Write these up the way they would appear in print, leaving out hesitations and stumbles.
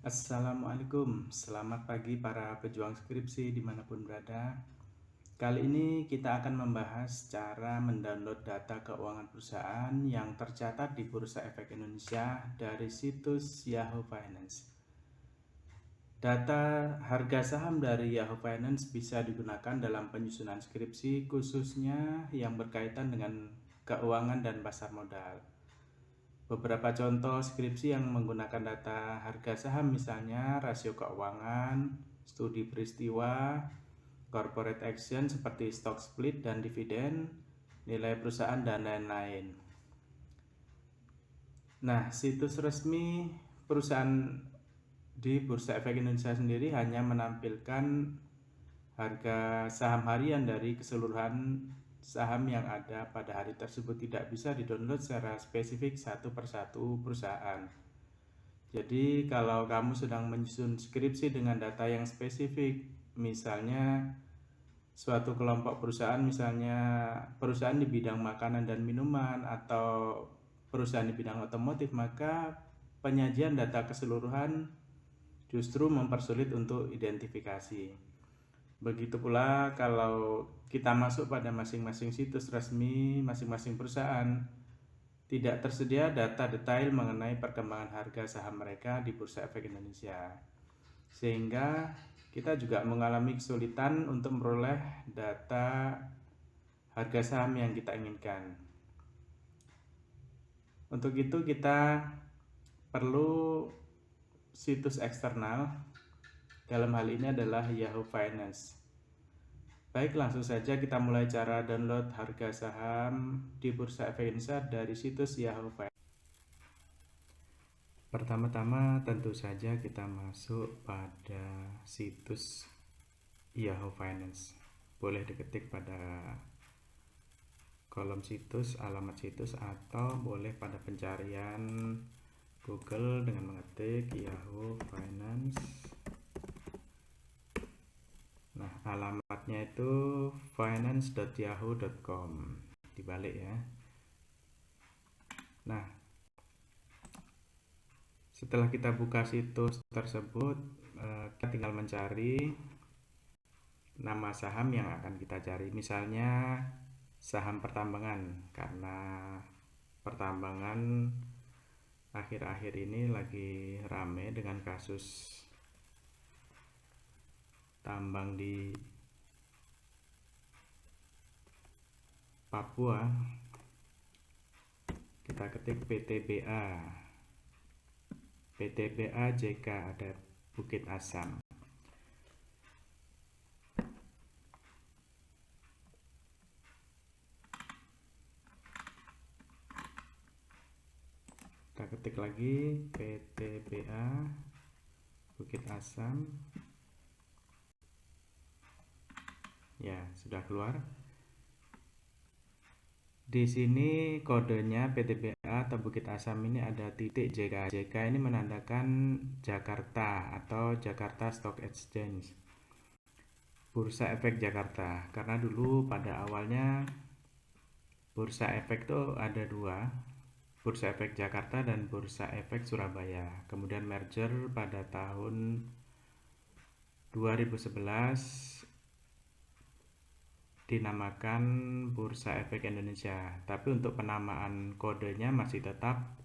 Assalamualaikum, selamat pagi para pejuang skripsi dimanapun berada. Kali ini kita akan membahas cara mendownload data keuangan perusahaan yang tercatat di Bursa Efek Indonesia dari situs Yahoo Finance. Data harga saham dari Yahoo Finance bisa digunakan dalam penyusunan skripsi khususnya yang berkaitan dengan keuangan dan pasar modal. Beberapa contoh skripsi yang menggunakan data harga saham misalnya rasio keuangan, studi peristiwa, corporate action seperti stock split dan dividen, nilai perusahaan dan lain-lain. Nah, situs resmi perusahaan di Bursa Efek Indonesia sendiri hanya menampilkan harga saham harian dari keseluruhan saham yang ada pada hari tersebut, tidak bisa didownload secara spesifik satu persatu perusahaan. Jadi kalau kamu sedang menyusun skripsi dengan data yang spesifik, misalnya suatu kelompok perusahaan, misalnya perusahaan di bidang makanan dan minuman atau perusahaan di bidang otomotif, maka penyajian data keseluruhan justru mempersulit untuk identifikasi. Begitu pula kalau kita masuk pada masing-masing situs resmi masing-masing perusahaan, tidak tersedia data detail mengenai perkembangan harga saham mereka di Bursa Efek Indonesia, sehingga kita juga mengalami kesulitan untuk memperoleh data harga saham yang kita inginkan. Untuk itu kita perlu situs eksternal, dalam hal ini adalah Yahoo Finance. Baik, langsung saja kita mulai cara download harga saham di Bursa Efek Indonesia dari situs Yahoo Finance. Pertama-tama tentu saja kita masuk pada situs Yahoo Finance. Boleh diketik pada kolom situs, alamat situs, atau boleh pada pencarian Google dengan mengetik Yahoo Finance. Nah, alamatnya itu finance.yahoo.com, dibalik ya. Nah, setelah kita buka situs tersebut, kita tinggal mencari nama saham yang akan kita cari. Misalnya saham pertambangan, karena pertambangan akhir-akhir ini lagi rame dengan kasus tambang di Papua. Kita ketik PTBA JK, ada Bukit Asam. Kita ketik lagi PTBA Bukit Asam. Ya, sudah keluar. Di sini kodenya PTBA atau Bukit Asam ini ada titik JK. JK ini menandakan Jakarta atau Jakarta Stock Exchange, Bursa Efek Jakarta. Karena dulu pada awalnya Bursa Efek itu ada dua, Bursa Efek Jakarta dan Bursa Efek Surabaya. Kemudian merger pada tahun 2011 dinamakan Bursa Efek Indonesia, tapi untuk penamaan kodenya masih tetap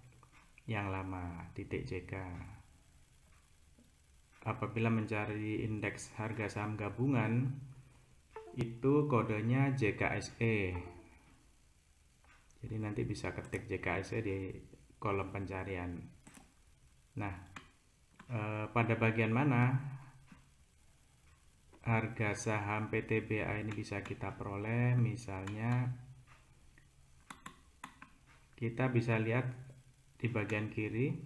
yang lama, titik JK. Apabila mencari indeks harga saham gabungan, itu kodenya JKSE. Jadi nanti bisa ketik JKSE di kolom pencarian. Nah, pada bagian mana harga saham PTBA ini bisa kita peroleh? Misalnya kita bisa lihat di bagian kiri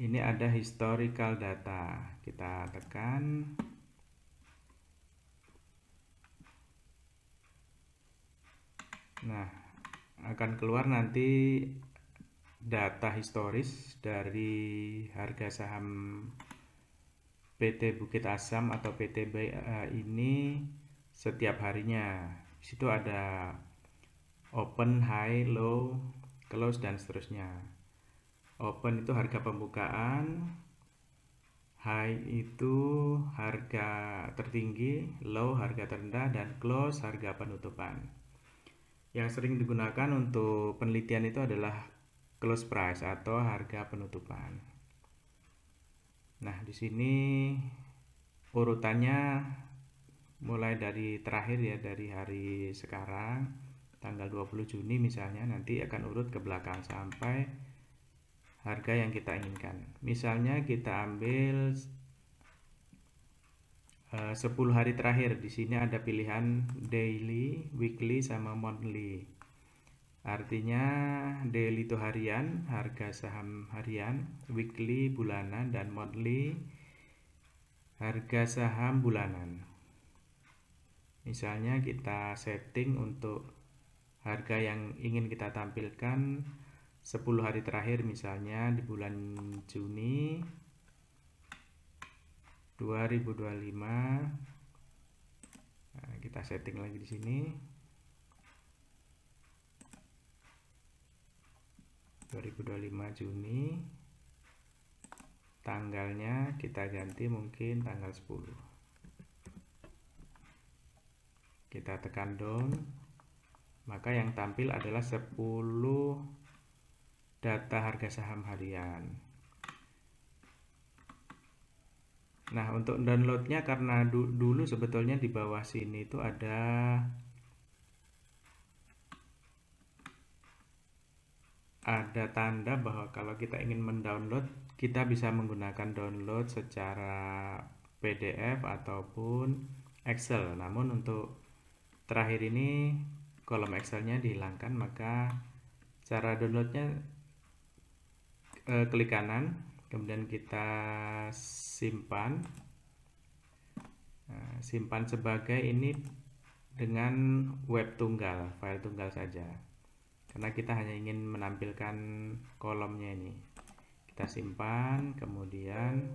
ini ada historical data. Kita tekan. Nah, akan keluar nanti data historis dari harga saham PT Bukit Asam atau PTBA ini setiap harinya. Di situ ada open, high, low, close, dan seterusnya. Open itu harga pembukaan, high itu harga tertinggi, low harga terendah, dan close harga penutupan. Yang sering digunakan untuk penelitian itu adalah close price atau harga penutupan. Nah, di sini urutannya mulai dari terakhir ya, dari hari sekarang tanggal 20 Juni misalnya, nanti akan urut ke belakang sampai harga yang kita inginkan. Misalnya kita ambil 10 hari terakhir. Di sini ada pilihan daily, weekly, sama monthly. Artinya daily itu harian, harga saham harian, weekly bulanan, dan monthly harga saham bulanan. Misalnya kita setting untuk harga yang ingin kita tampilkan 10 hari terakhir, misalnya di bulan Juni 2025. Nah, kita setting lagi di sini 2025 Juni, tanggalnya kita ganti mungkin tanggal 10. Kita tekan down, maka yang tampil adalah 10 data harga saham harian. Nah, untuk downloadnya, karena dulu sebetulnya di bawah sini itu ada tanda bahwa kalau kita ingin mendownload, kita bisa menggunakan download secara PDF ataupun Excel. Namun untuk terakhir ini kolom Excelnya dihilangkan, maka cara downloadnya klik kanan, kemudian kita simpan. Nah, simpan sebagai ini dengan web tunggal, file tunggal saja, karena kita hanya ingin menampilkan kolomnya ini. Kita simpan, kemudian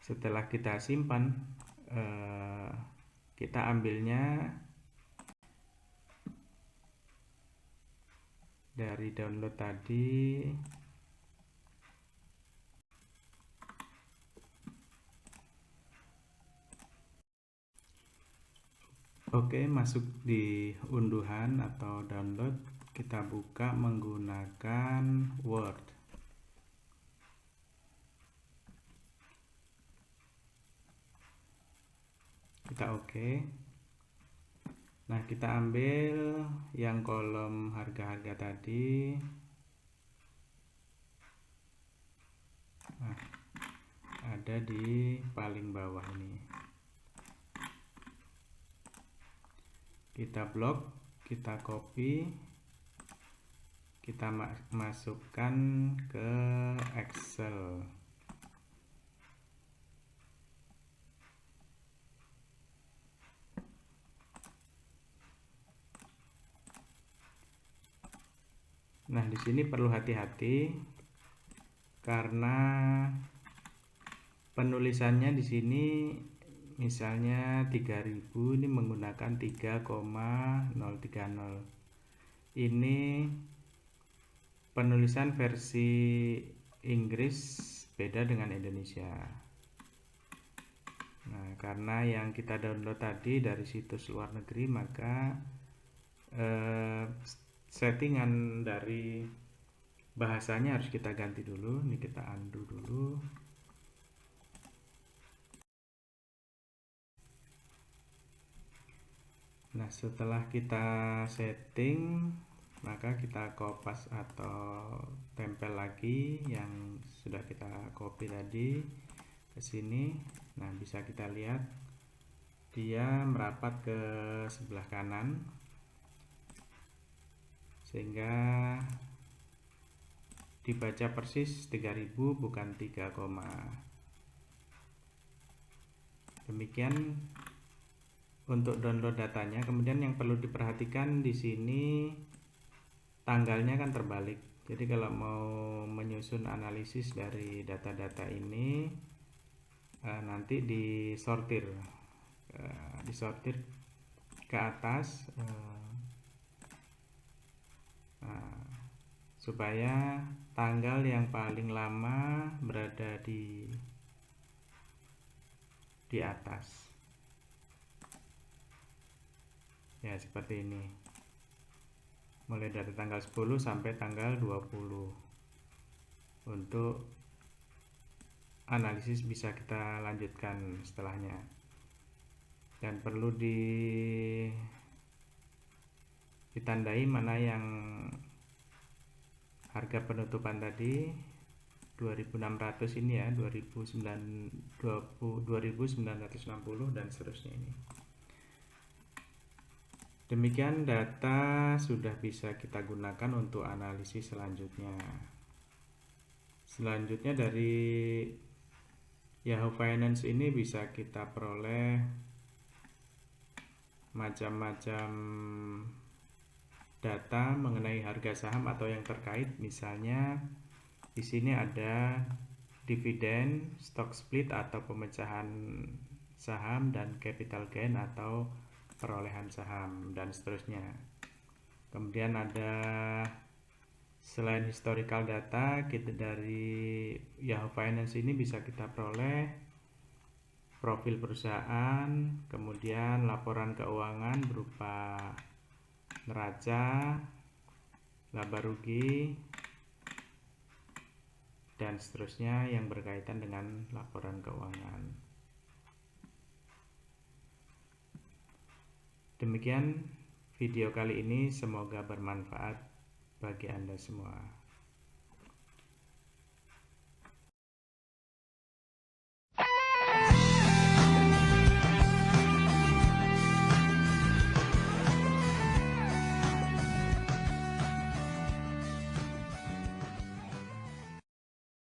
setelah kita simpan, kita ambilnya dari download tadi. Oke, masuk di unduhan atau download, kita buka menggunakan Word. Kita oke. Nah, kita ambil yang kolom harga-harga tadi. Nah, ada di paling bawah ini. Kita blok, kita copy, kita masukkan ke Excel. Nah, di sini perlu hati-hati karena penulisannya di sini misalnya 3000 ini menggunakan 3,030. Ini penulisan versi Inggris, beda dengan Indonesia. Nah, karena yang kita download tadi dari situs luar negeri, maka settingan dari bahasanya harus kita ganti dulu. Ini kita undo dulu. Nah, setelah kita setting, maka kita kopas atau tempel lagi yang sudah kita copy tadi ke sini. Nah, bisa kita lihat dia merapat ke sebelah kanan sehingga dibaca persis 3000 bukan 3, demikian untuk download datanya. Kemudian yang perlu diperhatikan di sini tanggalnya kan terbalik. Jadi kalau mau menyusun analisis dari data-data ini nanti disortir ke atas. Nah, supaya tanggal yang paling lama berada di atas. Ya, seperti ini. Mulai dari tanggal 10 sampai tanggal 20. Untuk analisis bisa kita lanjutkan setelahnya. Dan perlu ditandai mana yang harga penutupan tadi 2600 ini ya, 2960 dan seterusnya ini. Demikian data sudah bisa kita gunakan untuk analisis selanjutnya. Selanjutnya dari Yahoo Finance ini bisa kita peroleh macam-macam data mengenai harga saham atau yang terkait. Misalnya di sini ada dividen, stock split atau pemecahan saham, dan capital gain atau perolehan saham, dan seterusnya. Kemudian ada, selain historical data, kita dari Yahoo Finance ini bisa kita peroleh profil perusahaan, kemudian laporan keuangan berupa neraca, laba rugi, dan seterusnya yang berkaitan dengan laporan keuangan. Demikian video kali ini, semoga bermanfaat bagi Anda semua.